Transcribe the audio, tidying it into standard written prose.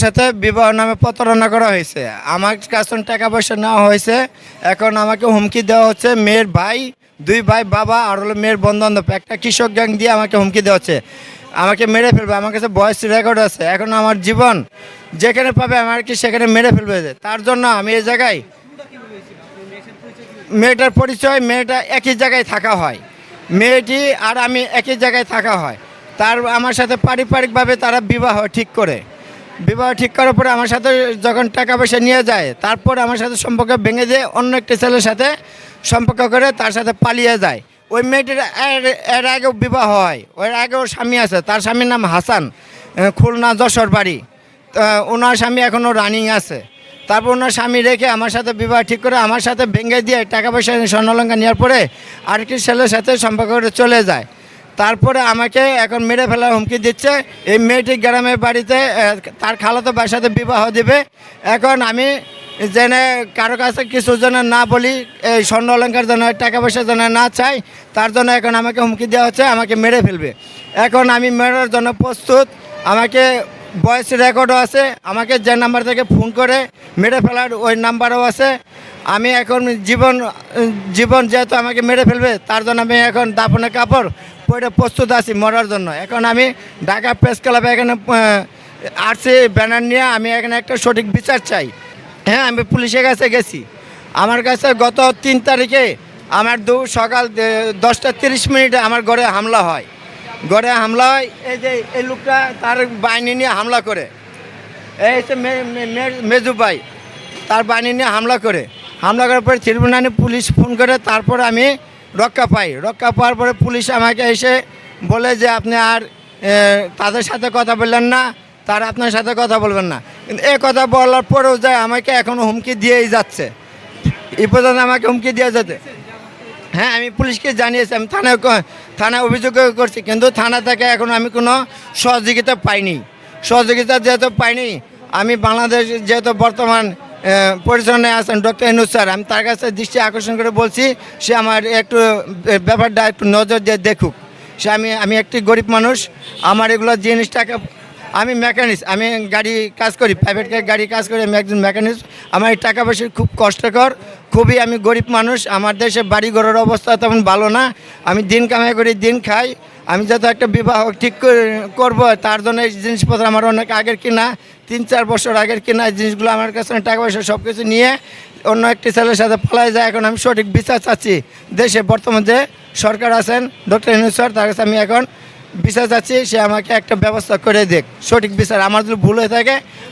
সাথে বিবাহ নামে প্রতারণা করা হয়েছে। আমার কাছে টাকা পয়সা নেওয়া হয়েছে। এখন আমাকে হুমকি দেওয়া হচ্ছে, মেয়ের ভাই, দুই ভাই, বাবা আর হলো মেয়ের বন্ধু-বান্ধব, একটা কৃষক গ্যাং দিয়ে আমাকে হুমকি দেওয়া হচ্ছে, আমাকে মেরে ফেলবে। আমার কাছে ভয়েস রেকর্ড আছে। এখন আমার জীবন যেখানে পাবে আমাকে সেখানে মেরে ফেলবে। তার জন্য আমি এই জায়গায়, মেয়েটার পরিচয়, মেয়েটা একই জায়গায় থাকা হয়, মেয়েটি আর আমি একই জায়গায় থাকা হয়। তার আমার সাথে পারিবারিকভাবে তারা বিবাহ ঠিক করার পরে আমার সাথে যখন টাকা পয়সা নিয়ে যায়, তারপর আমার সাথে সম্পর্ক ভেঙে দিয়ে অন্য একটি ছেলের সাথে সম্পর্ক করে তার সাথে পালিয়ে যায়। ওই মেয়েটির এর আগেও বিবাহ হয়, ওর আগেও স্বামী আছে। তার স্বামীর নাম হাসান, খুলনা যশোর বাড়ি। ওনার স্বামী এখনও রানিং আছে। তারপর ওনার স্বামী রেখে আমার সাথে বিবাহ ঠিক করে আমার সাথে ভেঙে দিয়ে টাকা পয়সা স্বর্ণালঙ্কার নেওয়ার পরে আরেকটি ছেলের সাথে সম্পর্ক করে চলে যায়। তারপরে আমাকে এখন মেরে ফেলার হুমকি দিচ্ছে। এই মেয়েটি গ্রামের বাড়িতে তার খালাতো ভাইয়ের সাথে বিবাহ দিবে। এখন আমি জেনে কারো কাছে কিছু যেন না বলি, এই স্বর্ণ অলঙ্কার যেন, টাকা পয়সা যেন না চাই, তার জন্য এখন আমাকে হুমকি দেওয়া হচ্ছে, আমাকে মেরে ফেলবে। এখন আমি মেরার জন্য প্রস্তুত। আমাকে ভয়েস রেকর্ডও আছে, আমাকে যে নাম্বার থেকে ফোন করে মেরে ফেলার ওই নাম্বারও আছে। আমি এখন জীবন যেহেতু আমাকে মেরে ফেলবে, তার জন্য আমি এখন দাফনের কাপড় পরে প্রস্তুত আছি মরার জন্য। এখন আমি ঢাকা প্রেস ক্লাবে এখানে আরসি ব্যানার নিয়ে আমি এখানে একটা সঠিক বিচার চাই। হ্যাঁ, আমি পুলিশের কাছে গেছি। আমার কাছে গত 3 তারিখে আমার সকাল 10টা 30 মিনিটে আমার ঘরে হামলা হয়। এই যে এই লোকটা তার বাহিনী নিয়ে হামলা করে, এই হচ্ছে মেজু ভাই, তার বাহিনী নিয়ে হামলা করার পরে ত্রিপুরানি পুলিশ ফোন করে, তারপর আমি রক্ষা পাওয়ার পরে পুলিশ আমাকে এসে বলে যে আপনি আর তাদের সাথে কথা বললেন না, তারা আপনার সাথে কথা বলবেন না। কিন্তু এ কথা বলার পরেও যায় আমাকে এখনও হুমকি দিয়েই যাচ্ছে। এই পর্যন্ত আমাকে হুমকি দিয়ে যেতে। হ্যাঁ, আমি পুলিশকে জানিয়েছি, আমি থানায় অভিযোগ করছি, কিন্তু থানা থেকে এখন আমি কোনো সহযোগিতা যেহেতু পাইনি, আমি বাংলাদেশ যেহেতু বর্তমান পরিচালনায় আছেন ডক্টর ইউনূস স্যার, আমি তার কাছে দৃষ্টি আকর্ষণ করে বলছি সে আমার একটু ব্যাপারটা একটু নজর দিয়ে দেখুক। আমি একটি গরিব মানুষ, আমার এগুলো জিনিসটাকে, আমি মেকানিক্স, আমি গাড়ি কাজ করি, প্রাইভেট গাড়ি কাজ করি, আমি একজন মেকানিক্স। আমার এই টাকা পয়সা খুব কষ্টকর, খুবই আমি গরিব মানুষ। আমার দেশে বাড়ি ঘরের অবস্থা তেমন ভালো না। আমি দিন কামাই করি, দিন খাই। আমি যাতে একটা বিবাহ ঠিক করব, তার জন্য এই জিনিসপত্র আমার অনেক আগের কিনা, 3-4 বছর আগের কিনা এই জিনিসগুলো আমার কাছে টাকা পয়সা সব কিছু নিয়ে অন্য একটি ছেলের সাথে পালাই যায়। এখন আমি সঠিক বিচার চাচ্ছি। দেশে বর্তমান যে সরকার আছেন ডক্টর ইউনূস স্যার, তার কাছে আমি এখন বিচার চাচ্ছি, সে আমাকে একটা ব্যবস্থা করে দেখ, সঠিক বিচার। আমার যদি ভুল হয়ে থাকে